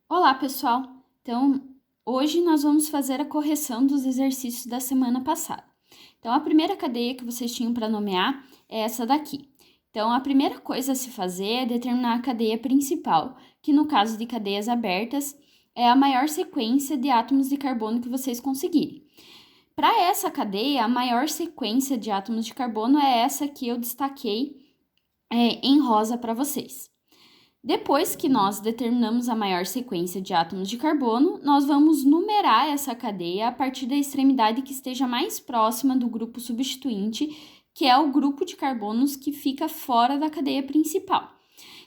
Olá, pessoal! Então, hoje nós vamos fazer a correção dos exercícios da semana passada. Então, a primeira cadeia que vocês tinham para nomear é essa daqui. Então, a primeira coisa a se fazer é determinar a cadeia principal, que no caso de cadeias abertas, é a maior sequência de átomos de carbono que vocês conseguirem. Para essa cadeia, a maior sequência de átomos de carbono é essa que eu destaquei em rosa para vocês. Depois que nós determinamos a maior sequência de átomos de carbono, nós vamos numerar essa cadeia a partir da extremidade que esteja mais próxima do grupo substituinte, que é o grupo de carbonos que fica fora da cadeia principal.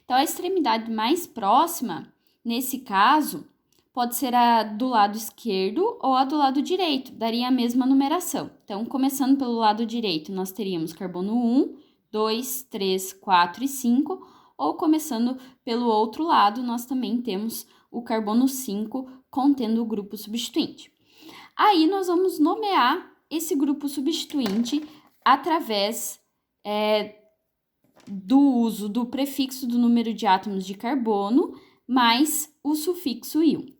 Então, a extremidade mais próxima, nesse caso, pode ser a do lado esquerdo ou a do lado direito, daria a mesma numeração. Então, começando pelo lado direito, nós teríamos carbono 1, 2, 3, 4 e 5, ou começando pelo outro lado, nós também temos o carbono 5 contendo o grupo substituinte. Aí nós vamos nomear esse grupo substituinte através do uso do prefixo do número de átomos de carbono mais o sufixo -il.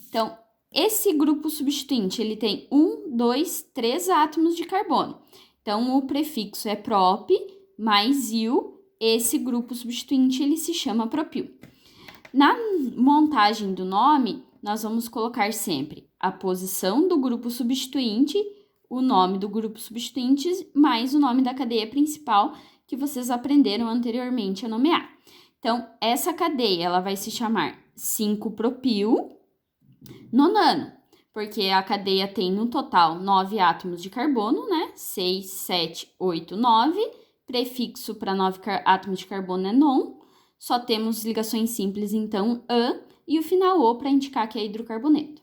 Então, esse grupo substituinte, ele tem 1, 2, 3 átomos de carbono. Então, o prefixo é prop mais -il. Esse grupo substituinte, ele se chama propil. Na montagem do nome, nós vamos colocar sempre a posição do grupo substituinte, o nome do grupo substituinte, mais o nome da cadeia principal que vocês aprenderam anteriormente a nomear. Então, essa cadeia, ela vai se chamar 5-propil nonano, porque a cadeia tem no total 9 átomos de carbono, né? 6, 7, 8, 9. Prefixo para 9 átomos de carbono é non. Só temos ligações simples, então, an, e o final o para indicar que é hidrocarboneto.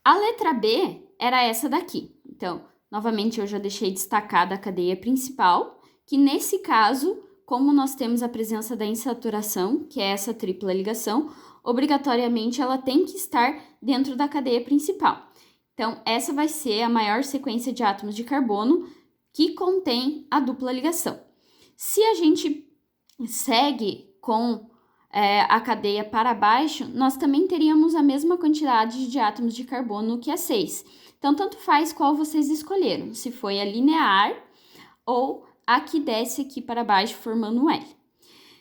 A letra B era essa daqui. Então, novamente, eu já deixei destacada a cadeia principal, que nesse caso, como nós temos a presença da insaturação, que é essa tripla ligação, obrigatoriamente ela tem que estar dentro da cadeia principal. Então, essa vai ser a maior sequência de átomos de carbono que contém a dupla ligação. Se a gente segue com a cadeia para baixo, nós também teríamos a mesma quantidade de átomos de carbono que a 6. Então, tanto faz qual vocês escolheram, se foi a linear ou a que desce aqui para baixo formando um L.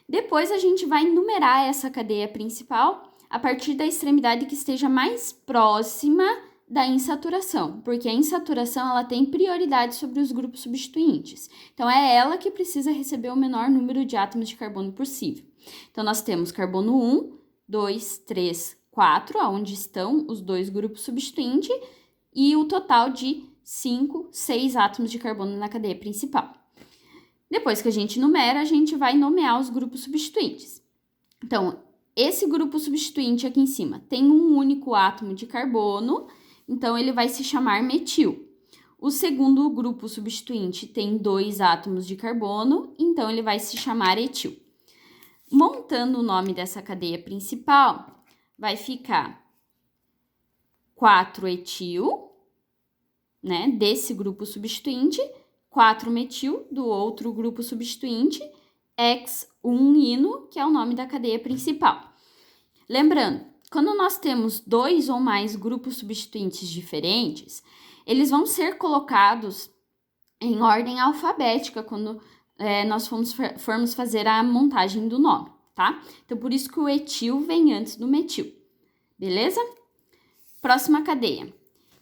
Depois, a gente vai numerar essa cadeia principal a partir da extremidade que esteja mais próxima da insaturação, porque a insaturação ela tem prioridade sobre os grupos substituintes. Então, é ela que precisa receber o menor número de átomos de carbono possível. Então, nós temos carbono 1, 2, 3, 4, onde estão os dois grupos substituintes, e o total de 5, 6 átomos de carbono na cadeia principal. Depois que a gente numera, a gente vai nomear os grupos substituintes. Então, esse grupo substituinte aqui em cima tem um único átomo de carbono, então ele vai se chamar metil. O segundo grupo substituinte tem 2 átomos de carbono, então ele vai se chamar etil. Montando o nome dessa cadeia principal, vai ficar 4-etil, né, desse grupo substituinte, 4-metil do outro grupo substituinte, X1-ino, que é o nome da cadeia principal. Lembrando, quando nós temos 2 ou mais grupos substituintes diferentes, eles vão ser colocados em ordem alfabética quando nós formos fazer a montagem do nome, tá? Então, por isso que o etil vem antes do metil, beleza? Próxima cadeia.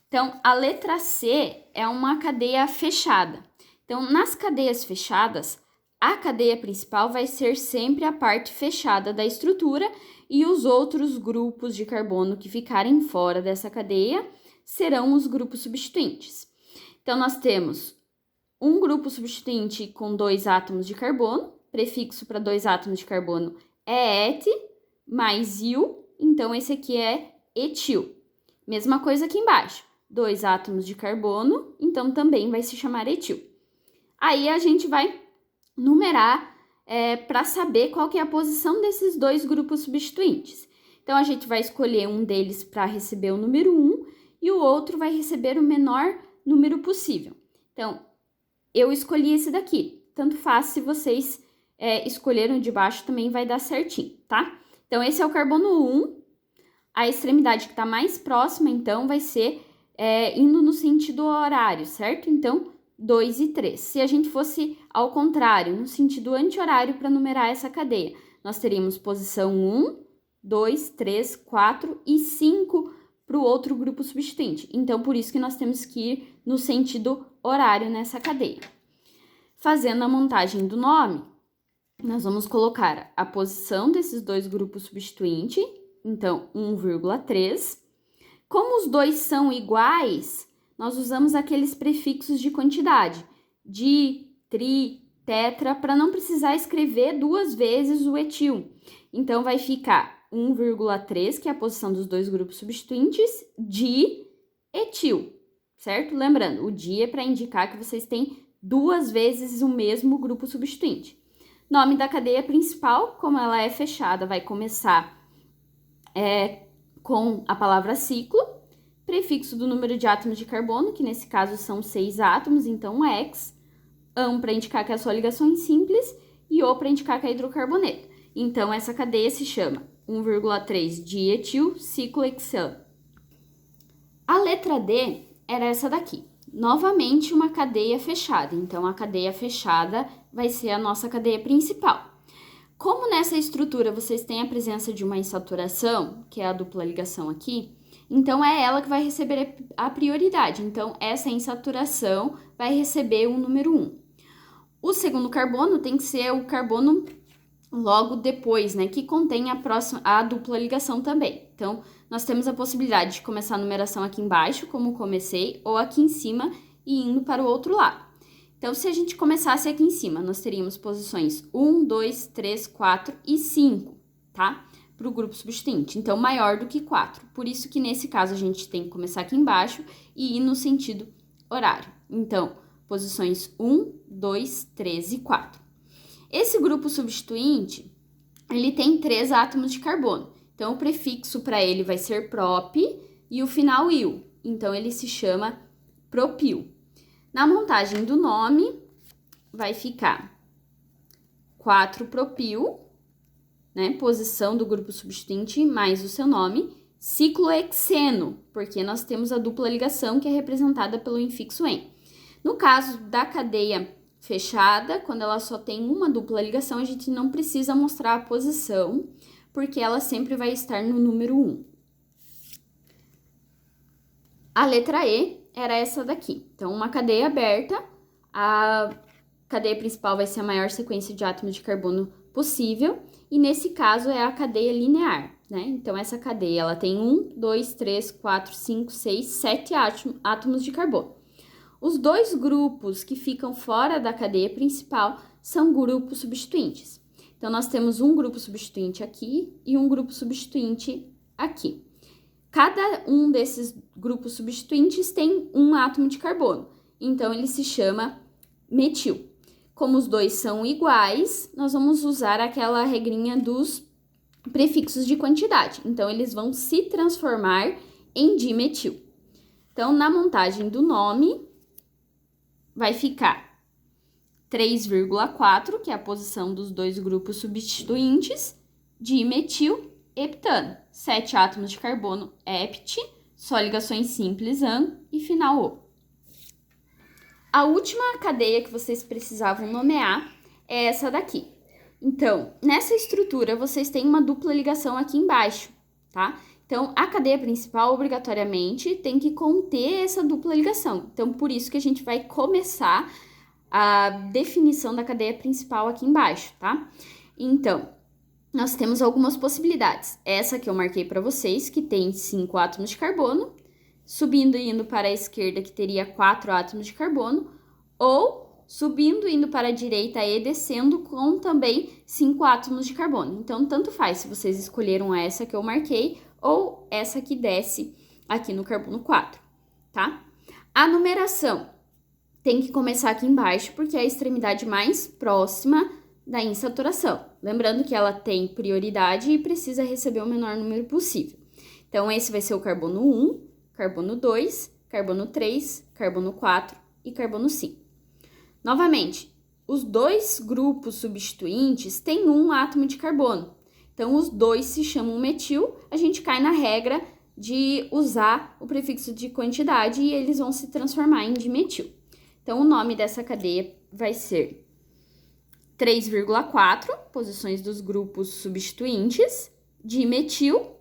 Então, a letra C é uma cadeia fechada. Então, nas cadeias fechadas, a cadeia principal vai ser sempre a parte fechada da estrutura e os outros grupos de carbono que ficarem fora dessa cadeia serão os grupos substituintes. Então, nós temos um grupo substituinte com 2 átomos de carbono, prefixo para 2 átomos de carbono é et, mais -il, então esse aqui é etil. Mesma coisa aqui embaixo, 2 átomos de carbono, então também vai se chamar etil. Aí a gente vai numerar para saber qual que é a posição desses 2 grupos substituintes. Então, a gente vai escolher um deles para receber o número 1 e o outro vai receber o menor número possível. Então, eu escolhi esse daqui. Tanto faz se vocês escolheram de baixo, também vai dar certinho, tá? Então, esse é o carbono 1. A extremidade que está mais próxima, então, vai ser indo no sentido horário, certo? Então, 2 e 3. Se a gente fosse ao contrário, no sentido anti-horário para numerar essa cadeia, nós teríamos posição 1, 2, 3, 4 e 5 para o outro grupo substituinte. Então, por isso que nós temos que ir no sentido horário nessa cadeia. Fazendo a montagem do nome, nós vamos colocar a posição desses dois grupos substituintes, então 1,3. Como os dois são iguais, nós usamos aqueles prefixos de quantidade, di, tri, tetra, para não precisar escrever duas vezes o etil. Então, vai ficar 1,3, que é a posição dos dois grupos substituintes, di, etil, certo? Lembrando, o di é para indicar que vocês têm duas vezes o mesmo grupo substituinte. Nome da cadeia principal, como ela é fechada, vai começar com a palavra ciclo, prefixo do número de átomos de carbono, que nesse caso são 6 átomos, então X, AN para indicar que é a sua ligação simples e O para indicar que é hidrocarboneto. Então, essa cadeia se chama 1,3 dietil ciclohexano. A letra D era essa daqui. Novamente, uma cadeia fechada. Então, a cadeia fechada vai ser a nossa cadeia principal. Como nessa estrutura vocês têm a presença de uma insaturação, que é a dupla ligação aqui, então é ela que vai receber a prioridade. Então, essa insaturação vai receber o número 1. O segundo carbono tem que ser o carbono logo depois, né, que contém a dupla ligação também. Então, nós temos a possibilidade de começar a numeração aqui embaixo, como comecei, ou aqui em cima e indo para o outro lado. Então, se a gente começasse aqui em cima, nós teríamos posições 1, 2, 3, 4 e 5, tá? Para o grupo substituinte, então maior do que 4. Por isso que nesse caso a gente tem que começar aqui embaixo e ir no sentido horário. Então, posições 1, 2, 3 e 4. Esse grupo substituinte, ele tem 3 átomos de carbono. Então, o prefixo para ele vai ser prop e o final il. Então, ele se chama propil. Na montagem do nome, vai ficar 4-propil, né? Posição do grupo substituinte mais o seu nome, ciclohexeno, porque nós temos a dupla ligação que é representada pelo infixo em. No caso da cadeia fechada, quando ela só tem uma dupla ligação, a gente não precisa mostrar a posição, porque ela sempre vai estar no número 1. A letra E era essa daqui. Então, uma cadeia aberta, a cadeia principal vai ser a maior sequência de átomos de carbono possível, e nesse caso é a cadeia linear, né? Então, essa cadeia ela tem 1, 2, 3, 4, 5, 6, 7 átomos de carbono. Os dois grupos que ficam fora da cadeia principal são grupos substituintes. Então, nós temos um grupo substituinte aqui e um grupo substituinte aqui. Cada um desses grupos substituintes tem um átomo de carbono, então ele se chama metil. Como os dois são iguais, nós vamos usar aquela regrinha dos prefixos de quantidade. Então, eles vão se transformar em dimetil. Então, na montagem do nome, vai ficar 3,4, que é a posição dos dois grupos substituintes, dimetil, heptano, 7 átomos de carbono, hept, só ligações simples, an e final o. A última cadeia que vocês precisavam nomear é essa daqui. Então, nessa estrutura, vocês têm uma dupla ligação aqui embaixo, tá? Então, a cadeia principal, obrigatoriamente, tem que conter essa dupla ligação. Então, por isso que a gente vai começar a definição da cadeia principal aqui embaixo, tá? Então, nós temos algumas possibilidades. Essa que eu marquei para vocês, que tem 5 átomos de carbono, subindo e indo para a esquerda, que teria 4 átomos de carbono, ou subindo e indo para a direita e descendo com também 5 átomos de carbono. Então, tanto faz se vocês escolheram essa que eu marquei ou essa que desce aqui no carbono 4, tá? A numeração tem que começar aqui embaixo, porque é a extremidade mais próxima da insaturação. Lembrando que ela tem prioridade e precisa receber o menor número possível. Então, esse vai ser o carbono 1, carbono 2, carbono 3, carbono 4 e carbono 5. Novamente, os dois grupos substituintes têm um átomo de carbono. Então, os dois se chamam metil, a gente cai na regra de usar o prefixo de quantidade e eles vão se transformar em dimetil. Então, o nome dessa cadeia vai ser 3,4, posições dos grupos substituintes, dimetil,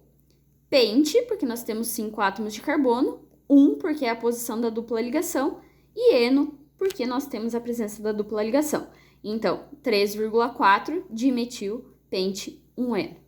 pente, porque nós temos 5 átomos de carbono, 1, porque é a posição da dupla ligação, e eno, porque nós temos a presença da dupla ligação. Então, 3,4, dimetil, pente, 1 eno.